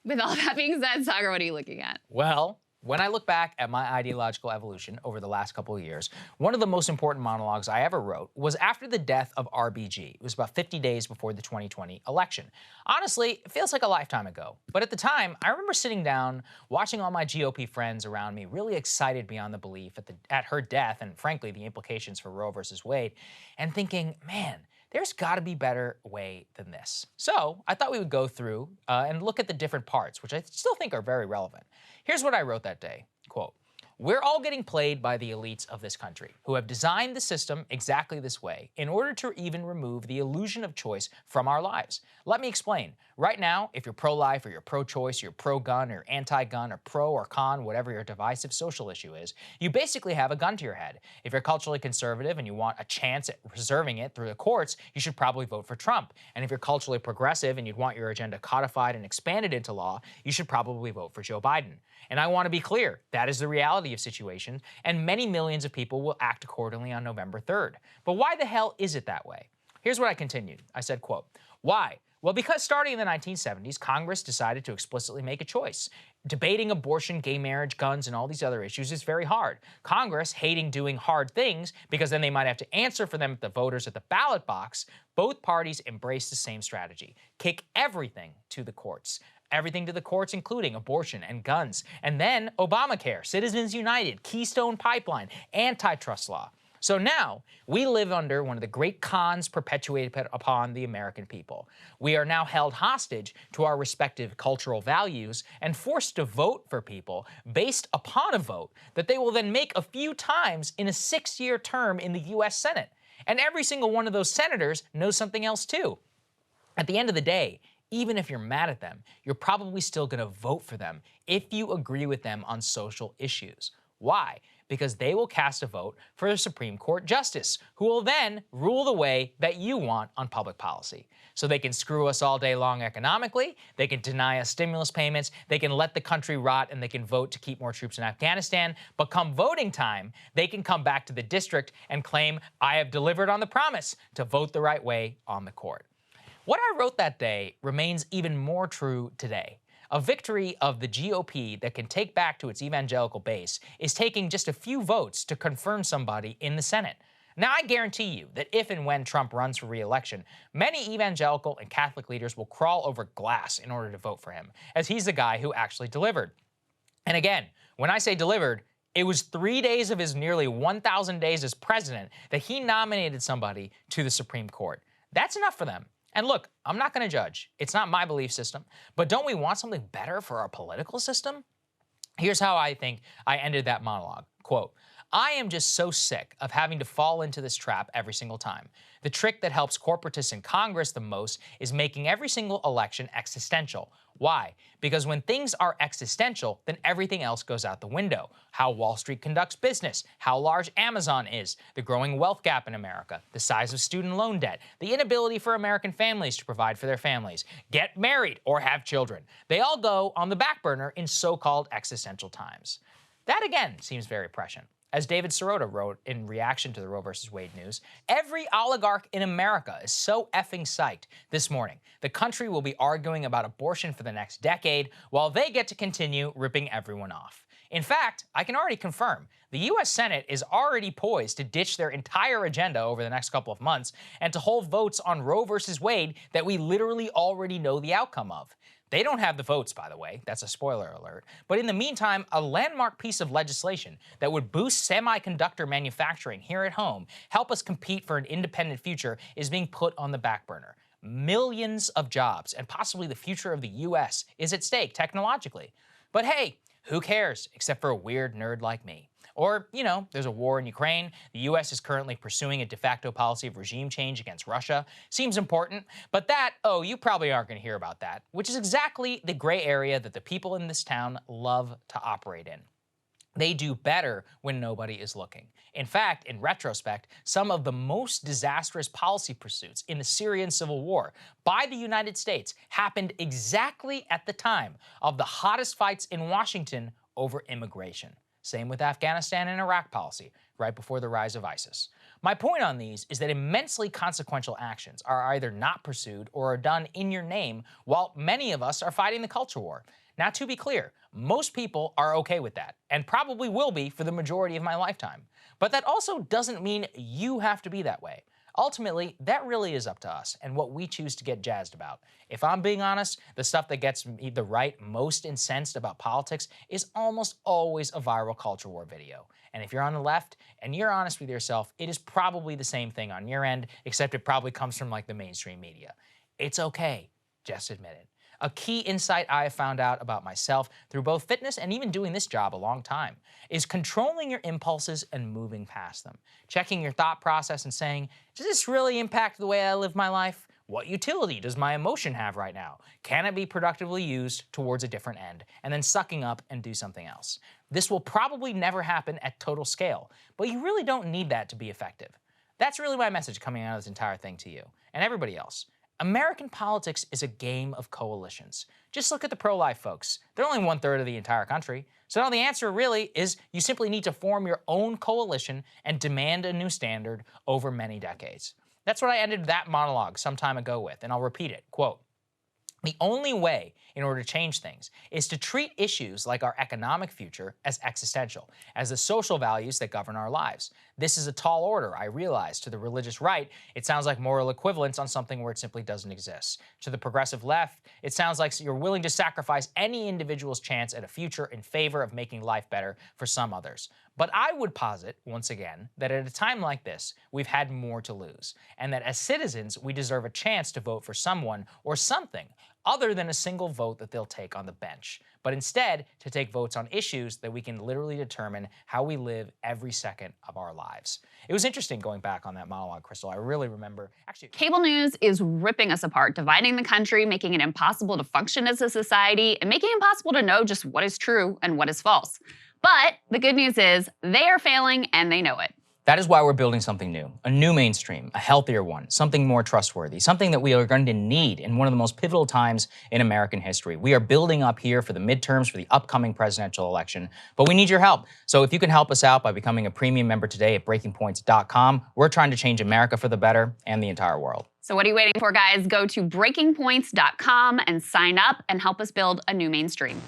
With all that being said, Saagar, what are you looking at? Well, when I look back at my ideological evolution over the last couple of years, one of the most important monologues I ever wrote was after the death of RBG. It was about 50 days before the 2020 election. Honestly, it feels like a lifetime ago. But at the time, I remember sitting down, watching all my GOP friends around me, really excited beyond the belief at her death and, frankly, the implications for Roe versus Wade, and thinking, man, there's got to be a better way than this. So I thought we would go through and look at the different parts, which I still think are very relevant. Here's what I wrote that day, quote, "We're all getting played by the elites of this country who have designed the system exactly this way in order to even remove the illusion of choice from our lives. Let me explain. Right now, if you're pro-life or you're pro-choice, you're pro-gun or anti-gun or pro or con, whatever your divisive social issue is, you basically have a gun to your head. If you're culturally conservative and you want a chance at preserving it through the courts, you should probably vote for Trump. And if you're culturally progressive and you'd want your agenda codified and expanded into law, you should probably vote for Joe Biden. And I want to be clear, that is the reality of situations, and many millions of people will act accordingly on November 3rd. But why the hell is it that way?" Here's what I continued. I said, quote, "Why? Well, because starting in the 1970s, Congress decided to explicitly make a choice. Debating abortion, gay marriage, guns, and all these other issues is very hard. Congress, hating doing hard things because then they might have to answer for them at the voters at the ballot box, both parties embraced the same strategy. Kick everything to the courts. Everything to the courts, including abortion and guns. And then Obamacare, Citizens United, Keystone Pipeline, antitrust law. So now we live under one of the great cons perpetuated upon the American people. We are now held hostage to our respective cultural values and forced to vote for people based upon a vote that they will then make a few times in a 6-year term in the U.S. Senate. And every single one of those senators knows something else too. At the end of the day, even if you're mad at them, you're probably still going to vote for them if you agree with them on social issues. Why? Because they will cast a vote for a Supreme Court justice who will then rule the way that you want on public policy. So they can screw us all day long economically, they can deny us stimulus payments, they can let the country rot, and they can vote to keep more troops in Afghanistan. But come voting time, they can come back to the district and claim, I have delivered on the promise to vote the right way on the court. What I wrote that day remains even more true today. A victory of the GOP that can take back to its evangelical base is taking just a few votes to confirm somebody in the Senate. Now, I guarantee you that if and when Trump runs for re-election, many evangelical and Catholic leaders will crawl over glass in order to vote for him, as he's the guy who actually delivered. And again, when I say delivered, it was 3 days of his nearly 1,000 days as president that he nominated somebody to the Supreme Court. That's enough for them. And look, I'm not going to judge. It's not my belief system. But don't we want something better for our political system? Here's how I think I ended that monologue. Quote, "I am just so sick of having to fall into this trap every single time. The trick that helps corporatists in Congress the most is making every single election existential. Why? Because when things are existential, then everything else goes out the window. How Wall Street conducts business, how large Amazon is, the growing wealth gap in America, the size of student loan debt, the inability for American families to provide for their families, get married or have children. They all go on the back burner in so-called existential times." That, again, seems very prescient. As David Sirota wrote in reaction to the Roe versus Wade news, every oligarch in America is so effing psyched this morning. The country will be arguing about abortion for the next decade while they get to continue ripping everyone off. In fact, I can already confirm the U.S. Senate is already poised to ditch their entire agenda over the next couple of months and to hold votes on Roe versus Wade that we literally already know the outcome of. They don't have the votes, by the way. That's a spoiler alert. But in the meantime, a landmark piece of legislation that would boost semiconductor manufacturing here at home, help us compete for an independent future, is being put on the back burner. Millions of jobs and possibly the future of the U.S. is at stake technologically. But hey, who cares except for a weird nerd like me? Or, you know, there's a war in Ukraine. The U.S. is currently pursuing a de facto policy of regime change against Russia. Seems important, but that, oh, you probably aren't going to hear about that, which is exactly the gray area that the people in this town love to operate in. They do better when nobody is looking. In fact, in retrospect, some of the most disastrous policy pursuits in the Syrian civil war by the United States happened exactly at the time of the hottest fights in Washington over immigration. Same with Afghanistan and Iraq policy, right before the rise of ISIS. My point on these is that immensely consequential actions are either not pursued or are done in your name, while many of us are fighting the culture war. Now, to be clear, most people are okay with that, and probably will be for the majority of my lifetime. But that also doesn't mean you have to be that way. Ultimately, that really is up to us and what we choose to get jazzed about. If I'm being honest, the stuff that gets me the right most incensed about politics is almost always a viral culture war video. And if you're on the left and you're honest with yourself, it is probably the same thing on your end, except it probably comes from like the mainstream media. It's okay, just admit it. A key insight I have found out about myself through both fitness and even doing this job a long time is controlling your impulses and moving past them. Checking your thought process and saying, does this really impact the way I live my life? What utility does my emotion have right now? Can it be productively used towards a different end? And then sucking up and do something else. This will probably never happen at total scale, but you really don't need that to be effective. That's really my message coming out of this entire thing to you and everybody else. American politics is a game of coalitions. Just look at the pro-life folks. They're only 1/3 of the entire country. So now the answer really is you simply need to form your own coalition and demand a new standard over many decades. That's what I ended that monologue some time ago with, and I'll repeat it. Quote, the only way in order to change things is to treat issues like our economic future as existential, as the social values that govern our lives. This is a tall order, I realize. To the religious right, it sounds like moral equivalence on something where it simply doesn't exist. To the progressive left, it sounds like you're willing to sacrifice any individual's chance at a future in favor of making life better for some others. But I would posit, once again, that at a time like this, we've had more to lose, and that as citizens, we deserve a chance to vote for someone or something other than a single vote that they'll take on the bench, but instead to take votes on issues that we can literally determine how we live every second of our lives. It was interesting going back on that monologue, Krystal. I really remember, actually. Cable news is ripping us apart, dividing the country, making it impossible to function as a society, and making it impossible to know just what is true and what is false. But the good news is they are failing and they know it. That is why we're building something new, a new mainstream, a healthier one, something more trustworthy, something that we are going to need in one of the most pivotal times in American history. We are building up here for the midterms, for the upcoming presidential election, but we need your help. So if you can help us out by becoming a premium member today at breakingpoints.com, we're trying to change America for the better and the entire world. So what are you waiting for, guys? Go to breakingpoints.com and sign up and help us build a new mainstream.